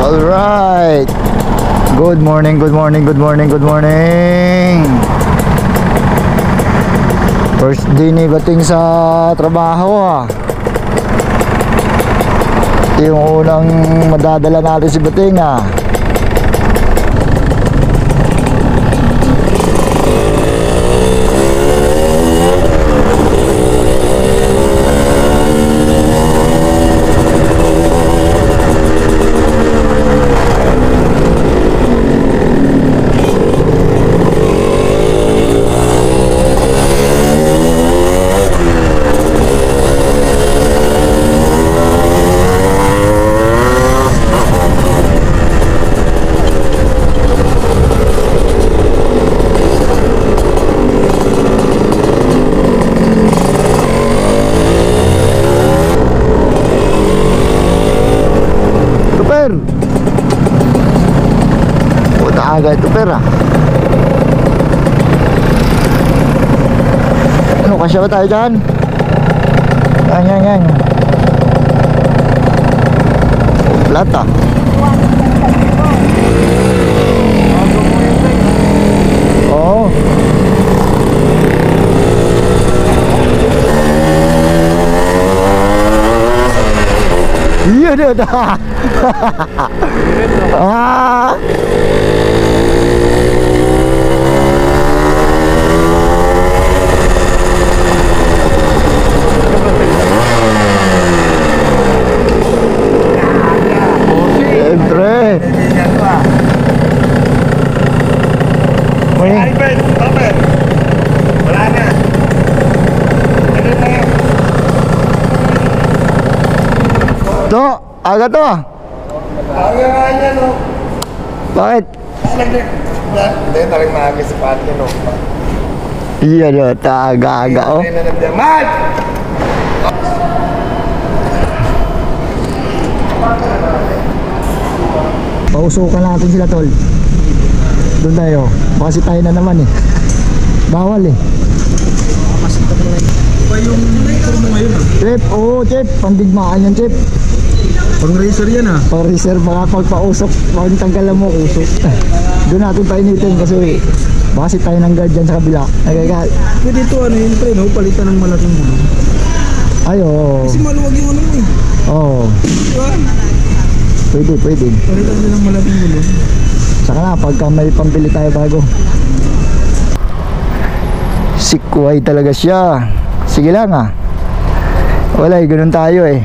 Alright. Good morning, good morning, good morning, good morning. First day ni Bating sa trabaho Ito yung unang madadala natin si Bating Aga ito pera. Ano kasya ba tayo dyan? Yan. Plata. Oo. Iya dah. To, aga to. Aga nga niya, no? Bakit? Hindi, taring maaga sa pati, no? Iya, no, aga-aga, oh. Mat! Pausukan natin sila, tol. Doon tayo. Kasi tayo na naman, eh. Bawal, eh. Ba yung motor mo ngayon, Chip, oo, Chip. Pandigmaan yan, Chip. Pang racer yan, Pang racer, baka pagpausok, tanggalan mo, usok. Doon natin painitin kasi baka tayo ng guard dyan sa kabila. Nagagalit. Pwede ito, yun, pre, no? Palitan ng malaking gulong. Ay, oo. Kasi maluwag yung ano mo, eh. Oo. Diba? Pwede. Palitan din ng malaking gulong. Saka na, pagka may pambili tayo bago. Sikway talaga siya. Sige lang, Wala, ganun tayo, eh.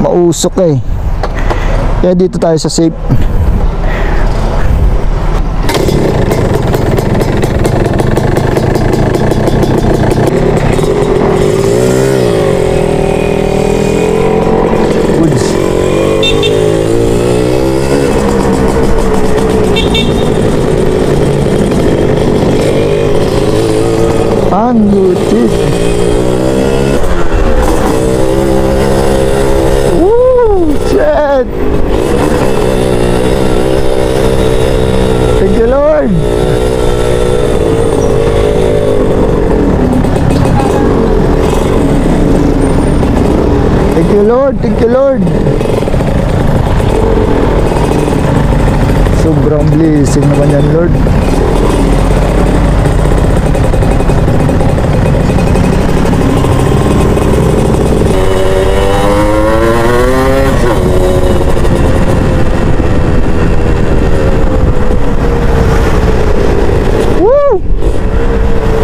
Mausok, eh. Kaya dito tayo sa safe. Goods. Ang lutis. Shit! Thank you, Lord! Thank you, Lord! Thank you, Lord! Sobrang blessing naman yan, Lord.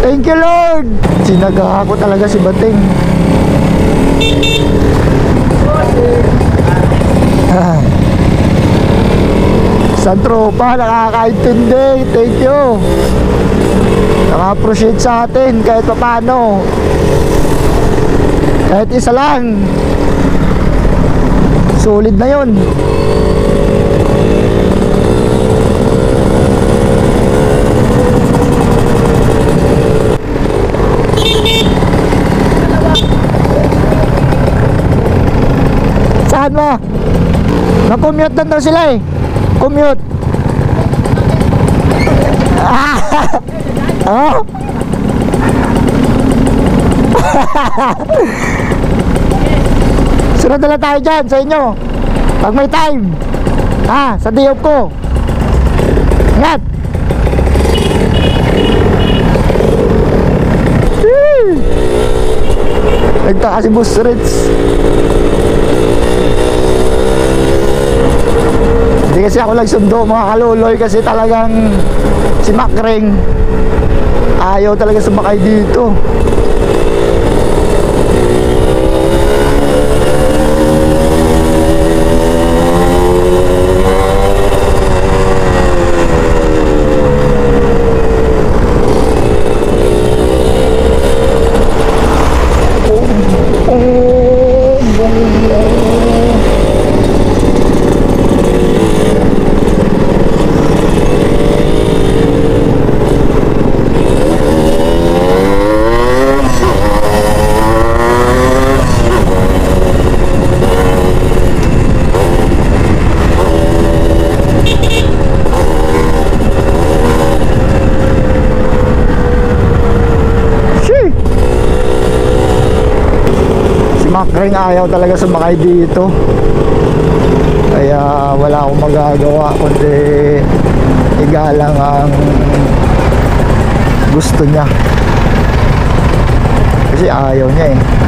Thank you, Lord! Sinaga ako talaga si Bating. Sa tropa, nakakaintindi. Thank you. Naka-appreciate sa atin kahit paano. Kahit isa lang. Solid na yun. Saan mo? Na-commute na daw sila, eh. Commute. Oh. Sunod na lang tayo dyan sa inyo. Pag may time. Ha, sa day off ko. Ingat. Nagtaka si Boss Ritz. Hindi kasi ako nagsundo mga kaluloy, kasi talagang si Macring ayaw talaga sumakay dito. Macring ayaw talaga sumakay dito, kaya wala akong magagawa kundi igalang ang gusto niya, kasi ayaw niya eh.